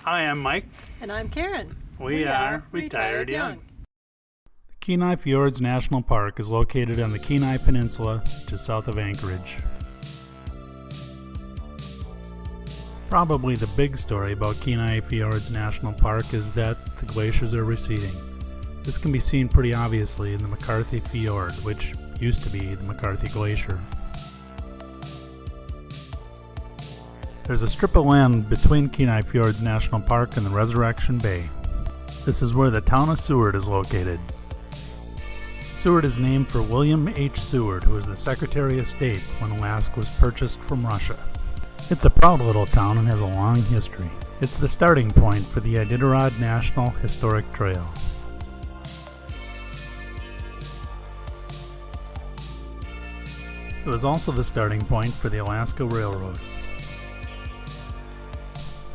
Hi, I'm Mike. And I'm Karen. We are Retired Young. The Kenai Fjords National Park is located on the Kenai Peninsula, just south of Anchorage. Probably the big story about Kenai Fjords National Park is that the glaciers are receding. This can be seen pretty obviously in the McCarthy Fjord, which used to be the McCarthy Glacier. There's a strip of land between Kenai Fjords National Park and the Resurrection Bay. This is where the town of Seward is located. Seward is named for William H. Seward, who was the Secretary of State when Alaska was purchased from Russia. It's a proud little town and has a long history. It's the starting point for the Iditarod National Historic Trail. It was also the starting point for the Alaska Railroad.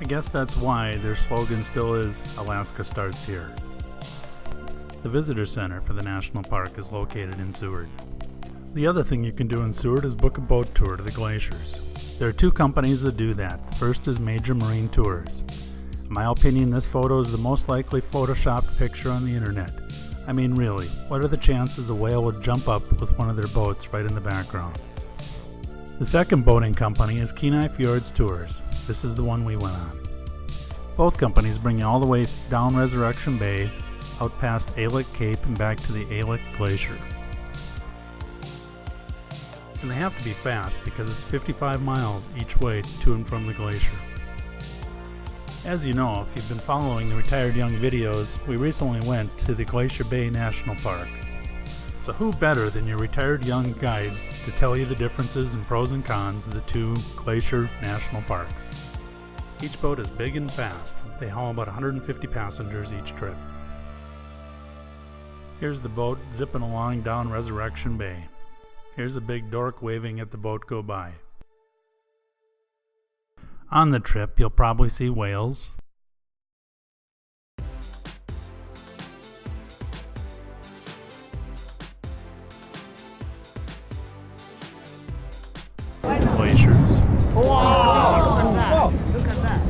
I guess that's why their slogan still is, Alaska starts here. The visitor center for the national park is located in Seward. The other thing you can do in Seward is book a boat tour to the glaciers. There are two companies that do that. The first is Major Marine Tours. In my opinion, this photo is the most likely photoshopped picture on the internet. I mean, really, what are the chances a whale would jump up with one of their boats right in the background? The second boating company is Kenai Fjords Tours. This is the one we went on. Both companies bring you all the way down Resurrection Bay, out past Alick Cape and back to the Alick Glacier. And they have to be fast because it's 55 miles each way to and from the glacier. As you know, if you've been following the Retired Young videos, we recently went to the Glacier Bay National Park. So who better than your Retired Young guides to tell you the differences and pros and cons of the two glacier national parks? Each boat is big and fast. They haul about 150 passengers each trip. Here's the boat zipping along down Resurrection Bay. Here's a big dork waving at the boat go by. On the trip, you'll probably see whales, glaciers, Wow! Look at that.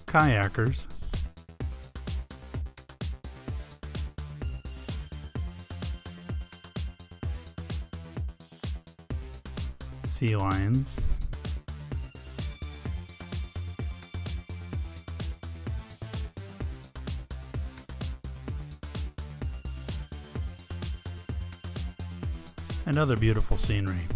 kayakers, sea lions, and other beautiful scenery.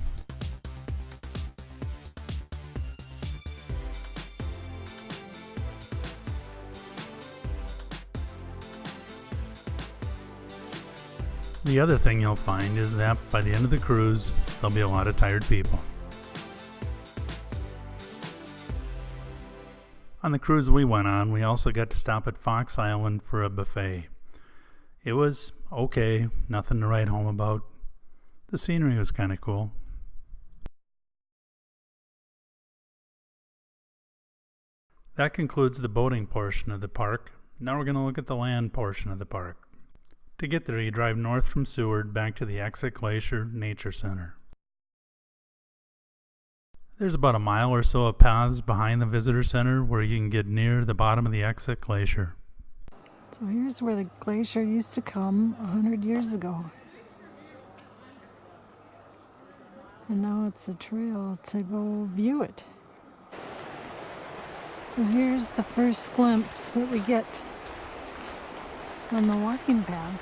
The other thing you'll find is that by the end of the cruise, there'll be a lot of tired people. On the cruise we went on, we also got to stop at Fox Island for a buffet. It was okay, nothing to write home about. The scenery was kind of cool. That concludes the boating portion of the park. Now we're going to look at the land portion of the park. To get there, you drive north from Seward back to the Exit Glacier Nature Center. There's about a mile or so of paths behind the visitor center where you can get near the bottom of the Exit Glacier. So here's where the glacier used to come 100 years ago. And now it's a trail to go view it. So here's the first glimpse that we get on the walking path.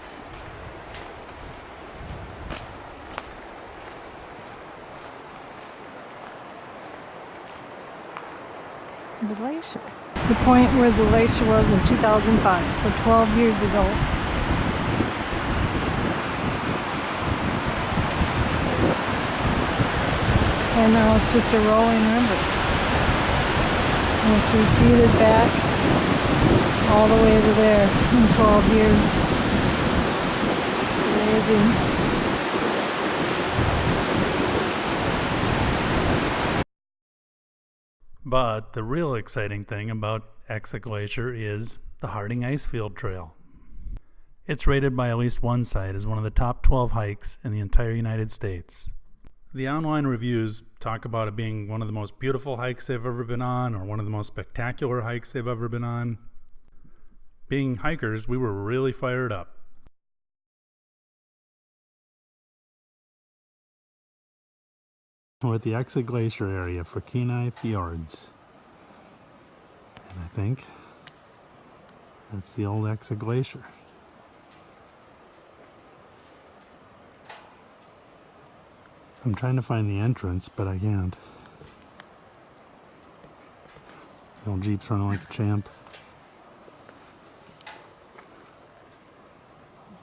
The glacier. The point where the glacier was in 2005, so 12 years ago. And now it's just a rolling river. And it's receded back all the way to there in 12 years. Amazing. But the real exciting thing about Exit Glacier is the Harding Icefield Trail. It's rated by at least one site as one of the top 12 hikes in the entire United States. The online reviews talk about it being one of the most beautiful hikes they've ever been on, or one of the most spectacular hikes they've ever been on. Being hikers, we were really fired up. We're at the exit glacier area for Kenai Fjords. And I think that's the old exit glacier. I'm trying to find the entrance, but I can't. The old Jeep's running like a champ.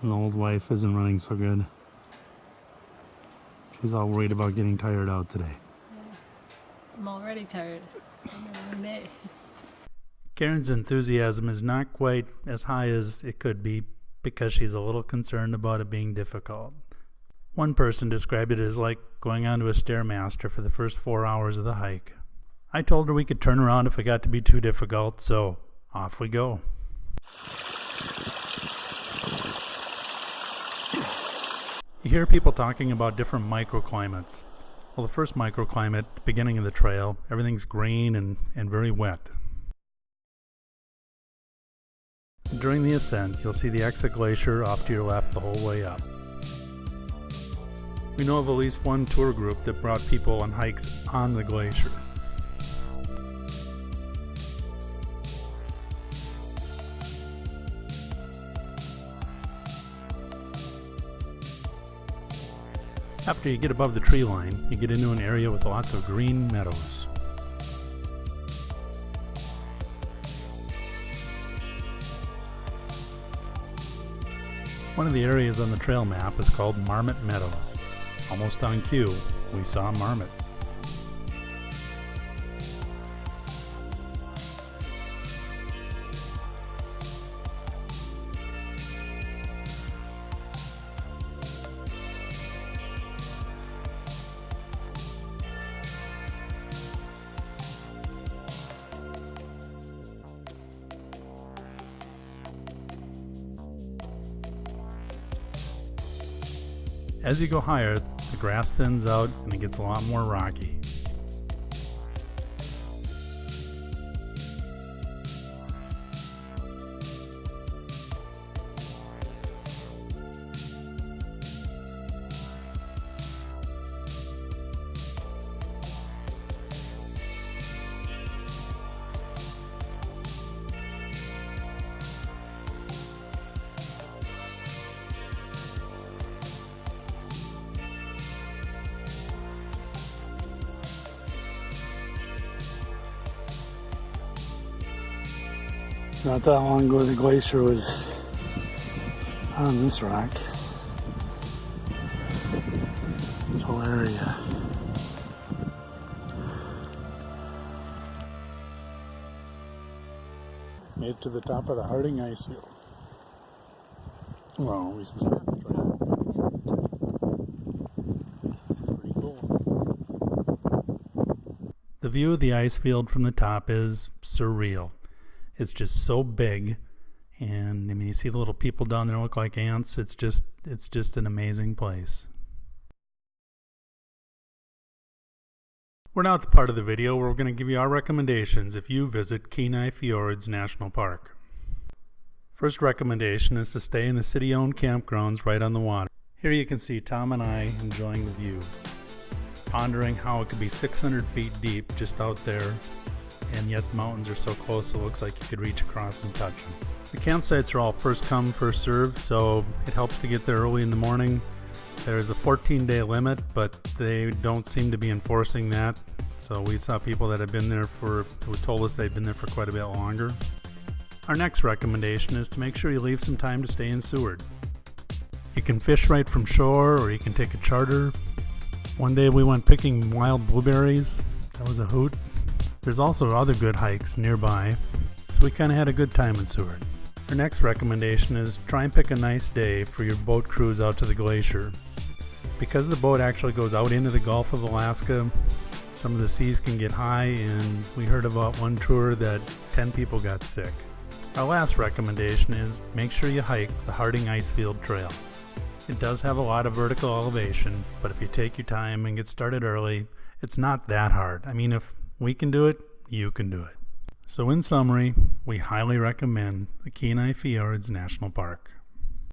And the old wife isn't running so good. She's all worried about getting tired out today. Yeah, I'm already tired. It's only one day. Karen's enthusiasm is not quite as high as it could be because she's a little concerned about it being difficult. One person described it as like going onto a Stairmaster for the first 4 hours of the hike. I told her we could turn around if it got to be too difficult, so off we go. You hear people talking about different microclimates. Well, the first microclimate, the beginning of the trail, everything's green and very wet. During the ascent, you'll see the exit glacier off to your left the whole way up. We know of at least one tour group that brought people on hikes on the glacier. After you get above the tree line, you get into an area with lots of green meadows. One of the areas on the trail map is called Marmot Meadows. Almost on cue, we saw marmot. As you go higher, the grass thins out and it gets a lot more rocky. Not that long ago the glacier was on this rock. This whole area. Made it to the top of the Harding ice field. Well, we still have to try. It's pretty cool. The view of the ice field from the top is surreal. It's just so big, and I mean, you see the little people down there look like ants. It's just an amazing place. We're now at the part of the video where we're going to give you our recommendations if you visit Kenai Fjords National Park. First recommendation is to stay in the city-owned campgrounds right on the water. Here you can see Tom and I enjoying the view, pondering how it could be 600 feet deep just out there, and yet the mountains are so close it looks like you could reach across and touch them. The campsites are all first come, first served, so it helps to get there early in the morning. There's a 14-day limit, but they don't seem to be enforcing that. So we saw people that had been there who told us they'd been there for quite a bit longer. Our next recommendation is to make sure you leave some time to stay in Seward. You can fish right from shore, or you can take a charter. One day we went picking wild blueberries. That was a hoot. There's also other good hikes nearby, so we kind of had a good time in Seward. Our next recommendation is try and pick a nice day for your boat cruise out to the glacier. Because the boat actually goes out into the Gulf of Alaska, some of the seas can get high, and we heard about one tour that 10 people got sick. Our last recommendation is make sure you hike the Harding Icefield Trail. It does have a lot of vertical elevation, but if you take your time and get started early, it's not that hard. I mean, if we can do it, you can do it. So in summary, we highly recommend the Kenai Fjords National Park.